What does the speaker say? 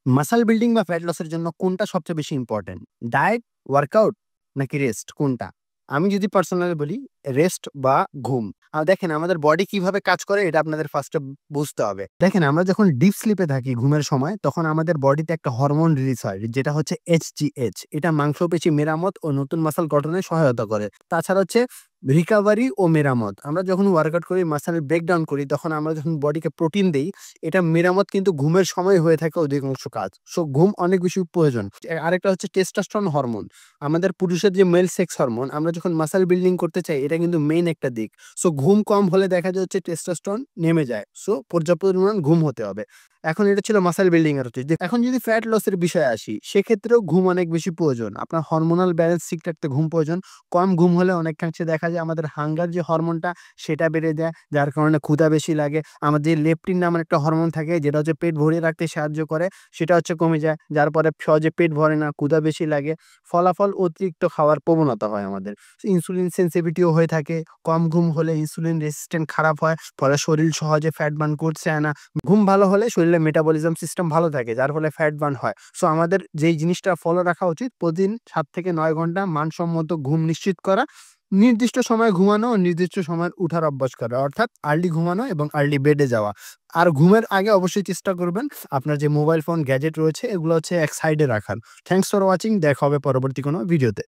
Muscle building বা fat লসের জন্য কোনটা সবচেয়ে বেশি ইম্পর্টেন্ট? ডায়েট, ওয়ার্কআউট নাকি রেস্ট কোনটা? আমি যদি পার্সোনালি বলি রেস্ট বা ঘুম। দেখেন আমাদের বডি কিভাবে কাজ করে এটা আপনাদের ফার্স্ট এ বুঝতে হবে। দেখেন আমরা যখন ডিপ স্লিপে থাকি ঘুমের সময় তখন আমাদের বডিতে একটা হরমোন রিলিজ হয় যেটা হচ্ছে HGH। এটা মাংসপেশি মেরামত ও নতুন মাসল গঠনে সহায়তা করে। তাছাড়া হচ্ছে রিকভারি ও মেরামত। আমরা যখন ওয়ার্কআউট করি মাসল ব্রেকডাউন করি তখন আমরা যখন বডিকে প্রোটিন দেই এটা মেরামত কিন্তু ঘুমের সময় হয়ে থাকে অধিকাংশ কাজ। সো ঘুম অনেক বেশি প্রয়োজন। আরেকটা হচ্ছে টেস্টোস্টেরন হরমোন। আমাদের পুরুষের যে মেল সেক্স হরমোন আমরা যখন মাসল বিল্ডিং করতে চাই এটা কিন্তু মেইন একটা দিক। সো ঘুম কম হলে দেখা যায় হচ্ছে টেস্টোস্টেরন নেমে যায়। সো পর্যাপ্ত পরিমাণ ঘুম হতে হবে। এখন এটা ছিল মাসল বিল্ডিং এর হচ্ছে। এখন যদি ফ্যাট লস এর বিষয়ে আসি সেক্ষেত্রেও ঘুম অনেক বেশি প্রয়োজন। আপনার হরমোনাল ব্যালেন্স ঠিক রাখতে ঘুম প্রয়োজন। কম ঘুম হলে অনেকাংশে দেখা যায় আমাদের হাঙ্গার যে হরমোনটা সেটা বেড়ে যায়। যার কারণে ক্ষুধা বেশি লাগে। আমাদের লেপটিন নামের একটা হরমোন থাকে যেটা হচ্ছে পেট ভরিয়ে রাখতে সাহায্য করে। সেটা হচ্ছে কমে যায়। যার পরে সহজে পেট ভরে না, ক্ষুধা বেশি লাগে। ফলাফল অতিরিক্ত খাওয়ার প্রবণতা হয় আমাদের। ইনসুলিন সেনসিটিভিটিও হয়ে থাকে। কম ঘুম হলে ইনসুলিন রেসিস্ট্যান্ট খারাপ হয়। ফলে শরীর সহজে ফ্যাট বার্ন করতে চায় না। ঘুম ভালো হলে শরীরের মেটাবলিজম সিস্টেম ভালো থাকে। যার ফলে ফ্যাট বার্ন হয়। সো আমাদের যেই জিনিসটা ফলো রাখা উচিত প্রতিদিন ৭ থেকে ৯ ঘন্টা মানসম্মত ঘুম নিশ্চিত করা। নির্দিষ্ট সময়ে ঘুমানো ও নির্দিষ্ট সময়ে উঠার অভ্যাস করা। অর্থাৎ আর্লি ঘুমানো এবং আর্লি বেডে যাওয়া। আর ঘুমের আগে অবশ্যই চেষ্টা করবেন আপনার যে মোবাইল ফোন, গ্যাজেট রয়েছে এগুলো হচ্ছে এক সাইডে রাখার। Thanks for watching. দেখা হবে পরবর্তী কোনো ভিডিওতে।